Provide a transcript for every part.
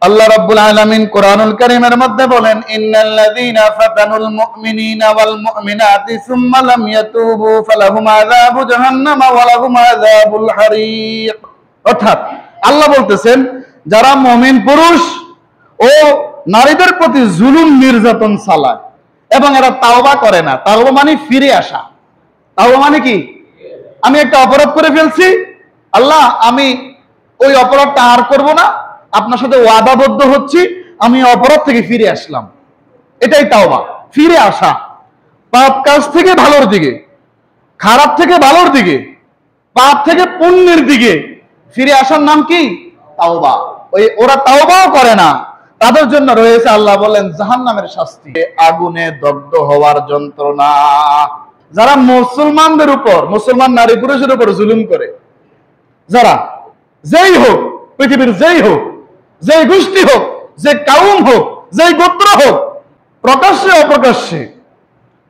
আল্লাহ রাব্বুল আলামিন কোরআনুল কারীমের মধ্যে বলেন, ইন্নাল্লাযীনা ফাতানুল মুমিনিনা ওয়াল মুমিনাতি সুম্মা লাম ইয়াতুবু ফালাহুম আযাবু জাহান্নাম ওয়া লাহুম আযাবুল হারিক। অর্থাৎ আল্লাহ বলতেছেন, যারা মুমিন পুরুষ ও নারীদের প্রতি জুলুম নির্যাতন চালায় এবং এরা তাওবা করে না। তাওবা মানে ফিরে আসা। তাওবা মানে কি? আমি একটা অপরাধ করে ফেলছি, আল্লাহ আমি ওই অপরাধটা আর করব না, আপনার সাথে ওয়াদাবদ্ধ হচ্ছি, আমি অপরাধ থেকে ফিরে আসলাম। এটাই তাওবা, ফিরে আসা। পাপ কাজ থেকে ভালোর দিকে, খারাপ থেকে ভালোর দিকে, পাপ থেকে পুণ্যের দিকে ফিরে আসার নাম কি? তাওবা। ওরা তাওবাও করে না, তাদের জন্য রয়েছে আল্লাহ বলেন জাহান্নামের শাস্তি, আগুনে দগ্ধ হওয়ার যন্ত্রণা। যারা মুসলমানদের উপর, মুসলমান নারী পুরুষের উপর জুলুম করে, যারা যেই হোক, পৃথিবীর যেই হোক, যে গোষ্ঠী হোক, যে কাউম হোক, যে গোত্র হোক, প্রকাশ্যে অপ্রকাশ্যে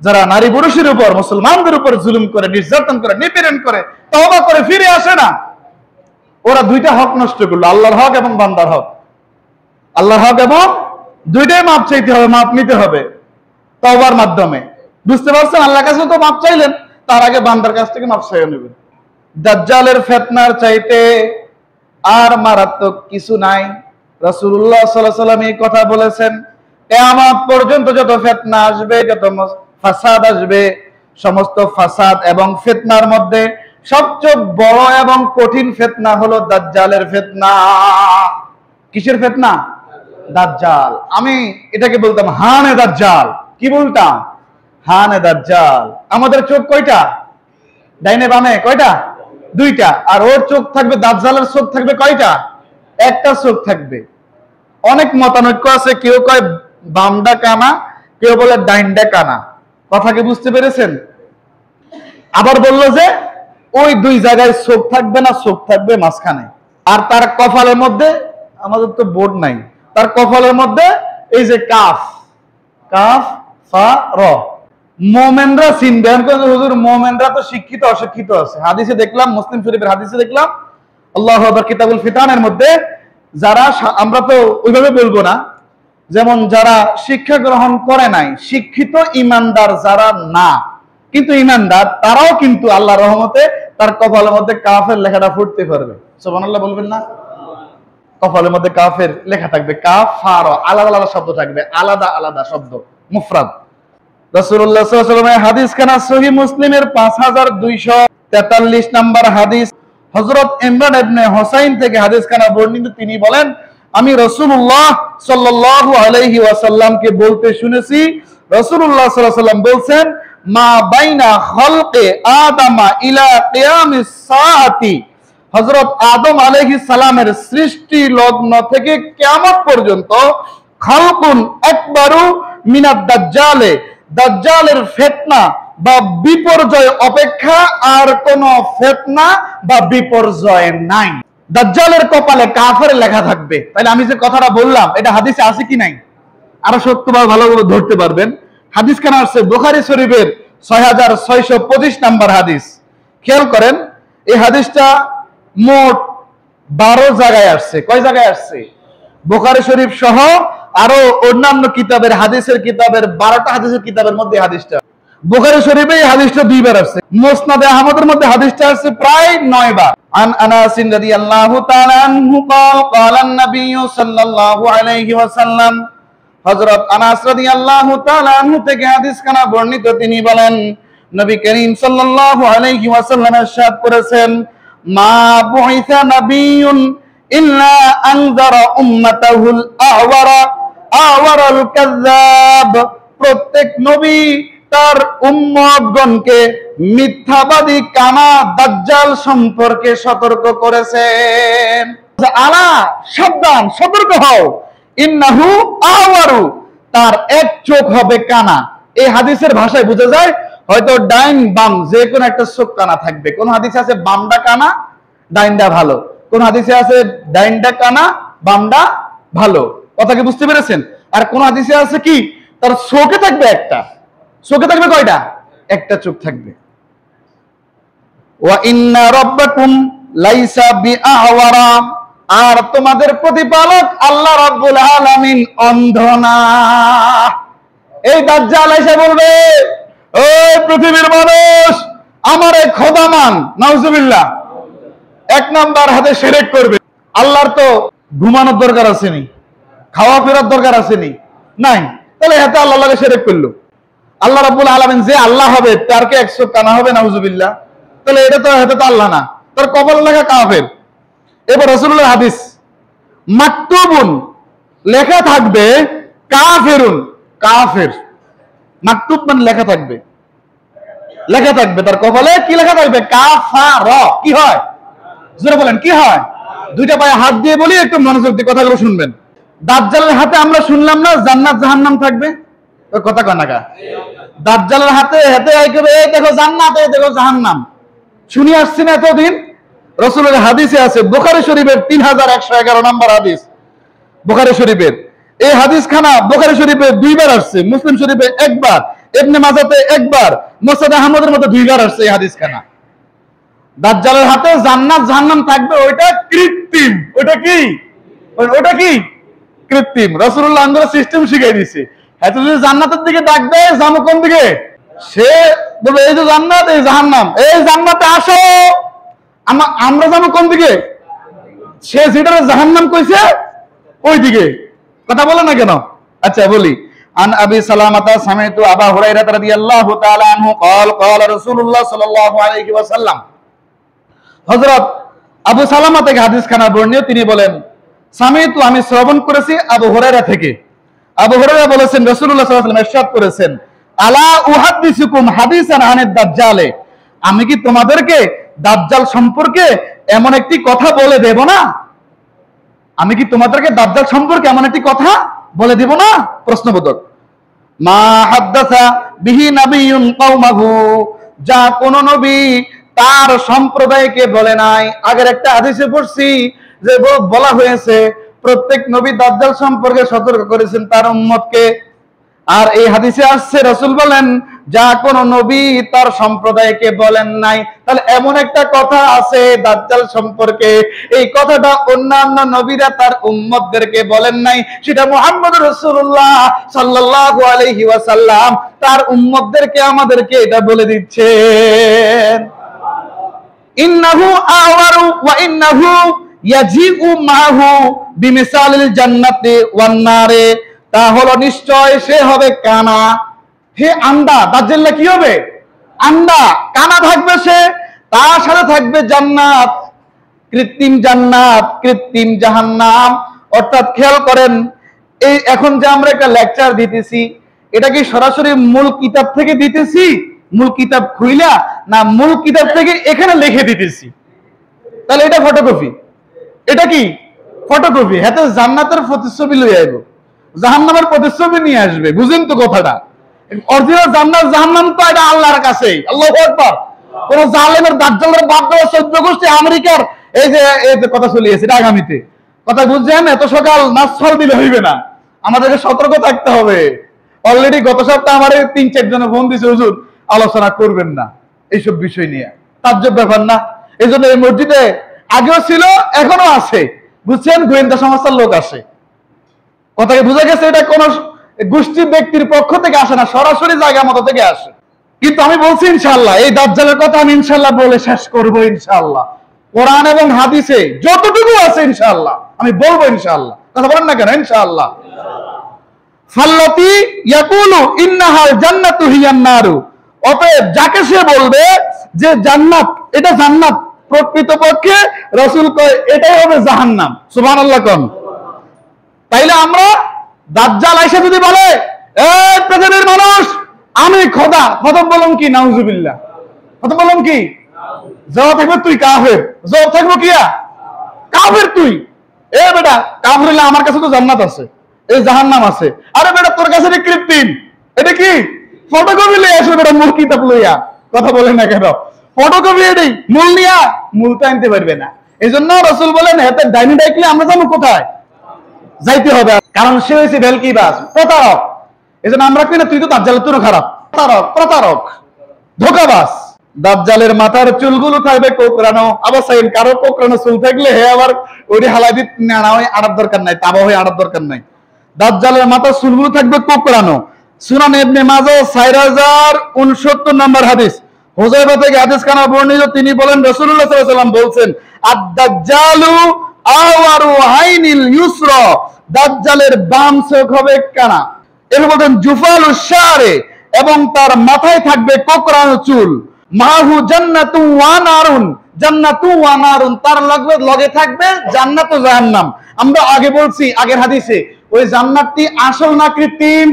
যারা নারী পুরুষের উপর, মুসলমানদের উপর জুলুম করে, নির্যাতন করে, নিপীড়ন করে, তওবা করে ফিরে আসে না, ওরা দুইটা হক নষ্ট করলো, আল্লাহর হক এবং বান্দার হক। আল্লাহর হক এবং দুইটাই মাপ চাইতে হবে, মাপ নিতে হবে তওবার মাধ্যমে। বুঝতে পারছেন? আল্লাহর কাছে তো মাপ চাইলেন, তার আগে বান্দার কাছ থেকে মাপ চাইয়ে নেবেন। দাজ্জালের ফিতনার চাইতে আর মারাত্মক কিছু নাই। রাসূলুল্লাহ সাল্লাল্লাহু আলাইহি ওয়াসাল্লাম এই কথা বলেছেন, কিয়ামত পর্যন্ত যত ফিতনা আসবে, যত ফাসাদ আসবে, সমস্ত ফাসাদ এবং ফিতনার মধ্যে সবচেয়ে বড় এবং কঠিন ফিতনা হলো দাজ্জালের ফিতনা। কিসের ফিতনা? দাজ্জাল। আমি এটাকে বলতাম হানে দাজ্জাল। কি বলতাম? হানে দাজ্জাল। আমাদের চোখ কয়টা? ডাইনে বামে কয়টা? দুইটা। আর ওর চোখ থাকবে, দাজ্জালের চোখ থাকবে কয়টা? একটা চোখ থাকবে। অনেক মতানৈক্য আছে, কেউ কয় বামডা কানা, কেউ বলে ডাইনডা কানা। কথা কি বুঝতে পেরেছেন? আবার বললো যে ওই দুই জায়গায় চোখ থাকবে না, চোখ থাকবে মাঝখানে। আর তার কপালের মধ্যে, আমাদের তো বোর্ড নাই, তার কপালের মধ্যে এই যে কাফ, কাফ ফা র। মোমেনরা চিনবেন, হুজুর মোমেনরা তো শিক্ষিত অশিক্ষিত আছে। হাদিসে দেখলাম, মুসলিম শরীফের হাদিসে দেখলাম, আল্লাহু আকবার, কিতাবুল ফিতানের মধ্যে, যারা, আমরা তো ওইভাবে বলবো না, যেমন যারা শিক্ষা গ্রহণ করে নাই, শিক্ষিত ইমানদার যারা না কিন্তু ইমানদার, তারাও কিন্তু আল্লাহর রহমতে তার কপালের মধ্যে কাফের লেখাটা ফুটতে পারবে। সুবহানাল্লাহ বলবেন না? কপালের মধ্যে কাফের লেখা থাকবে, কাফ ফার, আলাদা আলাদা শব্দ থাকবে, আলাদা আলাদা শব্দ, মুফরাদ। রাসূলুল্লাহ সাল্লাল্লাহু আলাইহি ওয়াসাল্লামের হাদিস খানা সহিহ মুসলিমের 5243 নম্বর হাদিস, হযরত ইমরান ইবনে হুসাইন থেকে হাদিস খানা বর্ণিত। তিনি বলেন, আমি রাসূলুল্লাহ সাল্লাল্লাহু আলাইহি ওয়াসাল্লামকে বলতে শুনেছি, রাসূলুল্লাহ সাল্লাল্লাহু আলাইহি ওয়াসাল্লাম বলছেন, মা বাইনা খালকে আদামা ইলা কিয়ামিস সাআতি, হযরত আদম আলাইহিস সালামের সৃষ্টি লগ্ন থেকে কিয়ামত পর্যন্ত, খালকুন আকবারু মিনাদ দাজ্জালে, দাজ্জালের ফিতনা বা বিপর্যয় অপেক্ষা আর কোন ফিতনা বা বিপর্যয় নাই। দাজ্জালের কপালে কাফের লেখা থাকবে। তাহলে আমি যে কথাটা বললাম, এটা হাদিসে আছে কি নাই? আরো সত্যভাবে ভালোভাবে ধরতে পারবেন। হাদিস কেন আসছে? বুখারী শরীফের 6625 নম্বর হাদিস। খেয়াল করেন, এই হাদিসটা মোট 12 জায়গায় আসছে। কয় জায়গায় আসছে? বুখারী শরীফ সহ আরো অন্যান্য কিতাবের, হাদিসের কিতাবের 12টা হাদিসের কিতাবের মধ্যে হাদিসটা, বুখারী শরীফে এই হাদিসটা 2 বার আসছে। মুসনাদে আহমদের মধ্যে হাদিসটা আসছে প্রায় 9 বার। আন আনাস রাদিয়াল্লাহু তাআলা আনহু قال قال النبي صلى الله عليه وسلم, হযরত আনাস রাদিয়াল্লাহু তাআলা আনহু থেকে হাদিস খানা বর্ণিত। তিনি বলেন, নবী করিম সাল্লাল্লাহু আলাইহি ওয়াসাল্লাম ইরশাদ করেছেন, মা বুইসা নাবিয়্যুন ইল্লা আনযারা উম্মাতাহুল আওয়ারাল কাযাব, প্রত্যেক নবী তার উম্মতগণকে মিথ্যাবাদী কানা দাজ্জাল সম্পর্কে সতর্ক করেছেন। আলা, সাবধান, সতর্ক হও, ইন্নাহু আওয়ারু, তার এক চোখ হবে কানা। এই হাদিসের ভাষায় বোঝা যায় হয়তো ডাইন বাম যে কোনো একটা চোখ কানা থাকবে। কোন হাদিসে আছে বামডা কানা, ডাইনডা ভালো, কোন হাদিসে আছে ডাইনডা কানা, বামডা ভালো। কথা কি বুঝতে পেরেছেন? আর কোন হাদিসে আছে কি, তার চোখে থাকবে একটা, চোখে থাকবে কয়টা? একটা চোখ থাকবে। ওয়া ইন্না রাব্বাকুম লাইসা বিআওয়ারা, আর তোমাদের প্রতিপালক আল্লাহ রাব্বুল আলামিন অন্ধ না। এই দাজ্জাল এসে বলবে, ওই পৃথিবীর মানুষ আমারে খোদা মান, নাউজুবিল্লাহ। এক নাম্বার হাতে শিরক করবে। আল্লাহর তো ঘুমানোর দরকার আসেনি, খাওয়া ফেরার দরকার আসেনি, নাই। তাহলে হাতে আল্লাহ লাগে শিরক করলো। আল্লাহ রাব্বুল আলামিন যে আল্লাহ হবে তার কি 100 কানা হবে, নাউজুবিল্লাহ। তাহলে এটা তো হাতে তো আল্লাহ না, তার কপাল লেখা কাফের। এবার রাসূলুল্লাহর হাদিস, মাকতুবুন লেখা থাকবে, কাফিরুন কাফির। মাকতুব মানে লেখা থাকবে, লেখা থাকবে তার কপালে কি লেখা থাকবে, কাফার। কি হয় জোরে বলেন, কি হয়? দুইটা পায়ে হাত দিয়ে বলি, একটু মনোযোগ দিয়ে কথাগুলো শুনবেন। দাজ্জালের হাতে আমরা শুনলাম না জান্নাত জাহান্নাম থাকবে, ওই কথা কয় না কা? দাজ্জালের হাতে হাতে আইবে, এই দেখো জান্নাত, এই দেখো জাহান্নাম। শুনি আসছি না এতদিন? রাসূলের হাদিসে আছে, বুখারী শরীফের 3111 নম্বর হাদিস, বুখারী শরীফের। এই হাদিস খানা বুখারী শরীফে 2 বার আসছে, মুসলিম শরীফে 1 বার, ইবনে মাজাতে 1 বার, মুসনাদ আহমদের মধ্যে 2 বার আসছে এই হাদিস খানা। দাজ্জালের হাতে জান্নাত জাহান্নাম থাকবে, ওইটা কৃত্রিম। ওইটা কি? ওইটা কি? কৃত্রিম। রাসূলুল্লাহ আমাদের সিস্টেম শিখিয়ে দিয়েছে। এত যদি জান্নাতের দিকে ডাক দেয়, যাবো কোন দিকে? সে বলবে এই যে জান্নাত, এই জাহান্নাম, এই জান্নাতে আসো। আমরা যাবো কোন দিকে? সে যেটা জাহান্নাম কইছে ওই দিকে। কথা বলে না কেন? আচ্ছা বলি। আন আবি সালামাতা সামিতু আবা হুরায়রা রাদিয়াল্লাহু তাআলা আনহু قال قال রাসূলুল্লাহ সাল্লাল্লাহু আলাইহি ওয়াসাল্লাম। হযরত আবু সালামা থেকে হাদিস খানা বর্ণিত, তিনি বলেন, সামিতু আমি শ্রবণ করেছি আবু হুরায়রা থেকে। আবু হুরায়রা বলেছেন রাসূলুল্লাহ সাল্লাল্লাহু আলাইহি ওয়াসাল্লাম ইরশাদ করেছেন, আলা উহাদ্দিসুকুম হাদিসান আনিদ দাজ্জালে, আমি কি তোমাদেরকে দাজ্জাল সম্পর্কে এমন একটি কথা বলে দেব না? আমি কি তোমাদেরকে দাজ্জাল সম্পর্কে এমন একটি কথা বলে দেব না? প্রশ্নবোধক। মা হাদ্দাসা বিহি নাবিয়্যুন কওমাহু, যা কোন নবী তার সম্প্রদায়কে বলে নাই। আগের একটা হাদিসে পড়ছি যে বলা হয়েছে প্রত্যেক নবী দাজ্জাল সম্পর্কে সতর্ক করেছেন তার উম্মতকে। আর এই হাদিসে আসছে রাসূল বলেন যা কোন নবী তার সম্প্রদায়কে বলেন নাই। তাহলে এমন একটা কথা আছে দাজ্জাল সম্পর্কে, এই কথাটা অন্যান্য নবীরা তার উম্মতদেরকে বলেন নাই, সেটা মুহাম্মদ রাসূলুল্লাহ সাল্লাল্লাহু আলাইহি ওয়াসাল্লাম তার উম্মতদেরকে আমাদেরকে এটা বলে দিচ্ছেন। ইন্নাহু আওয়ারু ওয়া ইন্নাহু ইয়াজিউ মাহু বিমিসালিল জান্নাতি ওয়ান নারে, তা হলো নিশ্চয় সে হবে কানা। হে আন্ডা, দাজ্জাল কি হবে? আন্ডা, কানা থাকবে সে, তার সাথে থাকবে জান্নাত, কৃত্রিম জান্নাত, কৃত্রিম জাহান্নাম। অর্থাৎ খেয়াল করেন, এই এখন যে আমরা একটা লেকচার দিতেছি, এটা কি সরাসরি মূল কিতাব থেকে দিতেছি, মূল কিতাব খুইলা, না মূল কিতাব থেকে এখানে লিখে দিতেছি? তাহলে এটা ফটোকপি। এটা কি? ফটোকপি। হাতে জান্নাতের প্রতিচ্ছবি লইয়া আইব, জাহান্নামের প্রতিচ্ছবি নিয়ে আসবে। বুঝেন তো কথাটা? অরিজিনাল জান্নাত জাহান্নাম তো এটা আল্লাহর কাছেই। আল্লাহু আকবার। কোন জালেমের দাজ্জালের বাপ দাদা 14 গোষ্ঠী আমেরিকার এই যে কথা চলিয়েছে, এটা আগামীতে কথা বুঝছেন? এত সকাল নাচফল দিলে হইবে না, আমাদেরকে সতর্ক থাকতে হবে। অলরেডি গত সপ্তাহে আমার 3-4 জনে ফোন দিয়েছে, হুজুর আলোচনা করবেন না এইসব বিষয় নিয়ে। তাজ্জব ব্যাপার না? এই জন্য এই মসজিদে আগেও ছিল, এখনো আছে, বুঝছেন? গোয়েন্দা সংস্থার লোক আসে। কথাকে বুঝা গেছে এটা কোন গোষ্ঠী ব্যক্তির পক্ষ থেকে আসে না, সরাসরি জায়গা মতো থেকে আসে। কিন্তু আমি বলছি ইনশাআল্লাহ এই দাজ্জালের কথা আমি ইনশাআল্লাহ বলে শেষ করব ইনশাআল্লাহ। কোরআন এবং হাদিসে যতটুকু আছে ইনশাআল্লাহ আমি বলবো ইনশাআল্লাহ। কথা বলেন না কেন? ইনশাআল্লাহ। ফাল্লাতি ইয়াকুলু ইন্নাহাল জান্নাতু হিয়ান নারু, অতএব যাকে সে বলবে যে জান্নাত, এটা জান্নাত, প্রকৃতপক্ষে রাসূল কয় এটাই হবে জাহান্নাম। সুবহানাল্লাহ কোন। তাইলে আমরা দাজ্জাল আইসা যদি বলে এই পৃথিবীর মানুষ আমি খোদা, প্রথম বলুন কি নাউজুবিল্লাহ, প্রথম বলুন কি? জবাব থাকবে তুই কাফের। জবাব থাকবে কিয়া? কাফের তুই। এ বেটা কাফের হইলে আমার কাছে তো জান্নাত আছে, এই জাহান্নাম আছে। আরে বেটা তোর কাছে এটা কৃত্রিম, এটা কি ফটোকপি লইয়া আসবে বেটা, মূল কিতাব লইয়া। কথা বলে না কেন? ফটোকপি এটাই, মূল নিয়া মূলটা আনতে পারবে না। এই জন্য রাসূল বলেন হাতে ডাইনি ডাইকলে আমরা যাবো কোথায়? যাইতে হবে, কারণ সে হয়েছে ভেলকিবাজ, প্রতারক। এই জন্য আমরা কিনা তুই তো দাজ্জালের তুই খারাপ, প্রতারক, প্রতারক, ধোঁকাবাজ। দাজ্জালের মাথার চুলগুলো থাকবে কোকড়ানো। আবার সাইন কারো কোকড়ানো চুল থাকলে হে আবার ওই হালাইদি নাড়া হয়ে আড়ার দরকার নাই, তাবা হয়ে আড়ার দরকার নাই। দাজ্জালের মাথার চুলগুলো থাকবে কোকড়ানো। সুনান ইবনে মাজাহ 4069 নম্বর হাদিস, হুযায়ফা থেকে হাদিস খানা বর্ণিত, তিনি বলেন রাসূলুল্লাহ সাল্লাল্লাহু আলাইহি ওয়াসাল্লাম বলছেন, আদ-দাজ্জালু আওয়ারু আইনিল ইউসরা, দাজ্জালের বাম চোখ হবে কানা। এরপর বলেন জুফালু শারে, এবং তার মাথায় থাকবে কোকড়ানো চুল। মাহু জান্নাতু ওয়া নারুন, জান্নাতু ওয়া নারুন, তার লগে থাকবে জান্নাত ও জাহান্নাম। আমরা আগে বলছি আগের হাদিসে, ওই জান্নাতটি আসল না কৃত্রিম?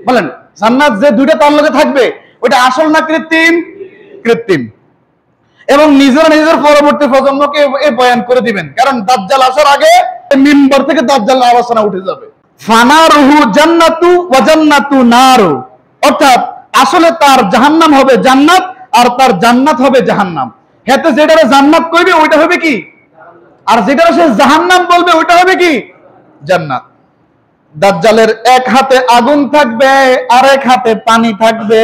বলেন, জান্নাত যে দুইটা তার লগে থাকবে ওটা আসল না কৃত্রিম? কৃত্রিম। এবং নিজেরা নিজের পরবর্তী প্রজন্মকে এই বয়ান করে দিবেন, কারণ দাজ্জাল আসার আগে মিম্বার থেকে দাজ্জাল আলোচনা উঠে যাবে। ফানারুহু জান্নাতু ওয়া জান্নাতু নারু, অর্থাৎ আসলে তার জাহান্নাম হবে জান্নাত আর তার জান্নাত হবে জাহান্নাম। হেতে যেটারে জান্নাত কইবে ওইটা হবে কি, আর যেটারে সে জাহান্নাম বলবে ওইটা হবে কি, জান্নাত। দাজ্জালের এক হাতে আগুন থাকবে আর এক হাতে পানি থাকবে।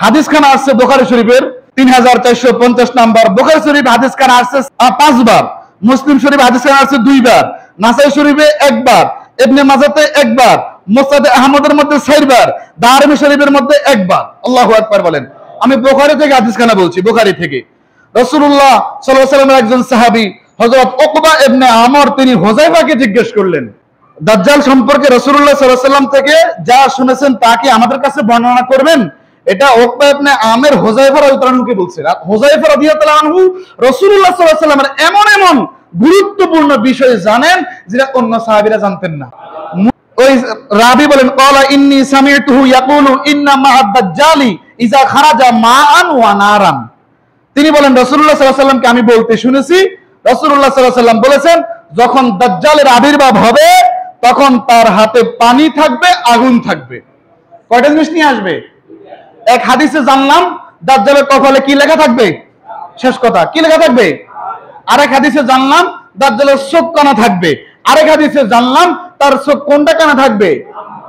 হাদিস খানা আসছে বুখারী শরীফের 3450 নাম্বার, বুখারী শরীফ হাদিস খানা আসছে 5 বার, মুসলিম শরীফ হাদিস খানা আসছে 2 বার, নাসাই শরীফে 1 বার, ইবনে মাজাহতে 1 বার, মুসনাদে আহমদের মধ্যে 4 বার, দারমি শরীফের মধ্যে 1 বার। আল্লাহু আকবার বলেন। আমি বুখারী থেকে হাদিস খানা বলছি, বুখারী থেকে। রাসূলুল্লাহ সাল্লাল্লাহু আলাইহি ওয়াসাল্লামের একজন সাহাবী হযরত উকবা ইবনে আমর, তিনি হুযায়ফাকে জিজ্ঞেস করলেন, দাজ্জাল সম্পর্কে রাসূলুল্লাহ সাল্লাল্লাহু আলাইহি ওয়াসাল্লাম থেকে যা শুনেছেন তা কি আমাদের কাছে বর্ণনা করবেন? এটা উকবা ইবনে আমের হুযায়ফা রাদিয়াল্লাহু আনহুকে বলছেন। আর হুযায়ফা রাদিয়াল্লাহু আনহু রাসূলুল্লাহ সাল্লাল্লাহু আলাইহি ওয়াসাল্লামের এমন এমন গুরুত্বপূর্ণ বিষয় জানেন যেটা অন্য সাহাবীরা জানতেন না। ওই রাবি বলেন, ক্বালা ইন্নী সামি'তুহু ইয়াকুলু ইন্না মা'আদ দাজ্জালি ইযা খারাজা মা'আন ওয়া নারান। তিনি বলেন রাসূলুল্লাহ সাল্লাল্লাহু আলাইহি ওয়াসাল্লামকে আমি বলতে শুনেছি, রাসূলুল্লাহ সাল্লাল্লাহু আলাইহি ওয়াসাল্লাম বলেছেন, যখন দাজ্জালের আবির্ভাব হবে তখন তার হাতে পানি থাকবে, আগুন থাকবে। কয়টা জিনিস নিয়ে আসবে? এক হাদিসে জানলাম দাজ্জালের কপালে কি লেখা থাকবে, শেষ কথা কি লেখা থাকবে। আরেক হাদিসে জানলাম দাজ্জালের চোখ কানা থাকবে। আরেক হাদিসে জানলাম তার চোখ কোনটা কানা থাকবে,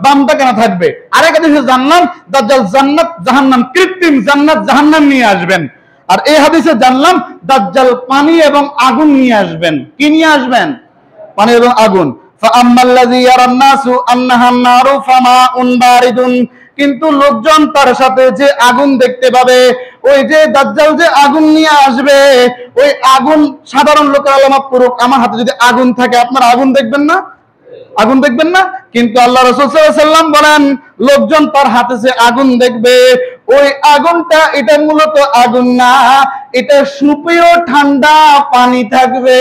বামটা কানা থাকবে। আরেক হাদিসে জানলাম দাজ্জাল জান্নাত জাহান্নাম, কৃত্রিম জান্নাত জাহান্নাম নিয়ে আসবেন। আর এই হাদিসে জানলাম দাজ্জাল পানি এবং আগুন নিয়ে আসবেন। কি নিয়ে আসবেন? পানি এবং আগুন। ফাআম্মাল্লাযী ইয়ারান নাসু আন্নাহা নারু ফামাউন বারিদুন, কিন্তু লোকজন তার সাথে যে আগুন দেখতে পাবে, ওই যে দাজ্জাল যে আগুন নিয়ে আসবে, ওই আগুন সাধারণ লোকের আলামত পুরুক। আমার হাতে যদি আগুন থাকে আপনারা আগুন দেখবেন না? আগুন দেখবেন না? কিন্তু আল্লাহ রাসূল সাল্লাল্লাহু আলাইহি ওয়াসাল্লাম বলেন, লোকজন তার হাতে যে আগুন দেখবে, ওই আগুনটা এটা মূলত আগুন না, এটা সুপেয় ঠান্ডা পানি থাকবে।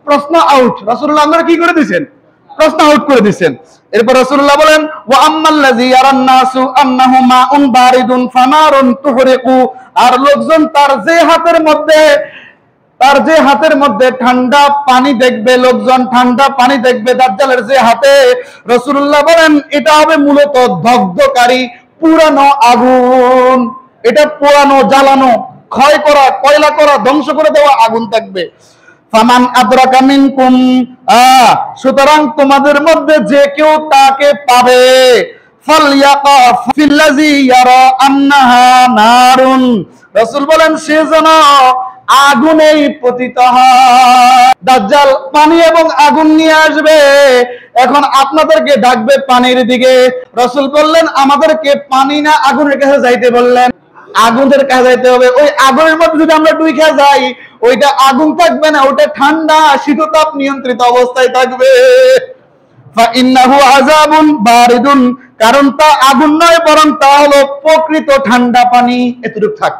প্রশ্ন আউট। রাসূলুল্লাহ আপনারা কি করে দিয়েছেন? প্রশ্ন আউট করে দিয়েছেন। এরপর রাসূলুল্লাহ বলেন, ওয়া আম্মাল্লাযী ইয়ারান নাসু আন্নাহু মাউন বারিদুন ফানারুন তুহরিকু, আর লোকজন তার যে হাতের মধ্যে ঠান্ডা পানি দেখবে, লোকজন ঠান্ডা পানি দেখবে দাজ্জালের যে হাতে, রাসূলুল্লাহ বলেন এটা হবে মূলত দগ্ধকারী পুরানো আগুন। এটা পোড়ানো, জ্বালানো, ক্ষয় করা, কয়লা করা, ধ্বংস করে দেওয়া আগুন থাকবে। ফামান আদরাকা মিনকুম, সুতরাং তোমাদের মধ্যে যে কেউ তাকে পাবে, ফালইয়াকা ফিল্লাযী ইয়ারা আন্নাহা নারুন, রাসূল বলেন সে যেন আগুনেই পতিত হয়। দাজ্জাল পানি এবং আগুন নিয়ে আসবে, এখন আপনাদেরকে ডাকবে পানির দিকে। রাসূল বললেন আমাদেরকে পানি না আগুনের কাছে যাইতে বললেন, আগুনের কাছে যাইতে হবে। ওই আগুনের মধ্যে যদি আমরা ডুইখা যাই, ওইটা আগুন থাকবে না, ওটা ঠান্ডা শীততাপ নিয়ন্ত্রিত অবস্থায় থাকবে। ফাইন্নাহু আযাবুন বারিদুন, কারণ তা আগুন নয় বরং তা হলো প্রকৃত ঠান্ডা পানি। এতটুকু থাক।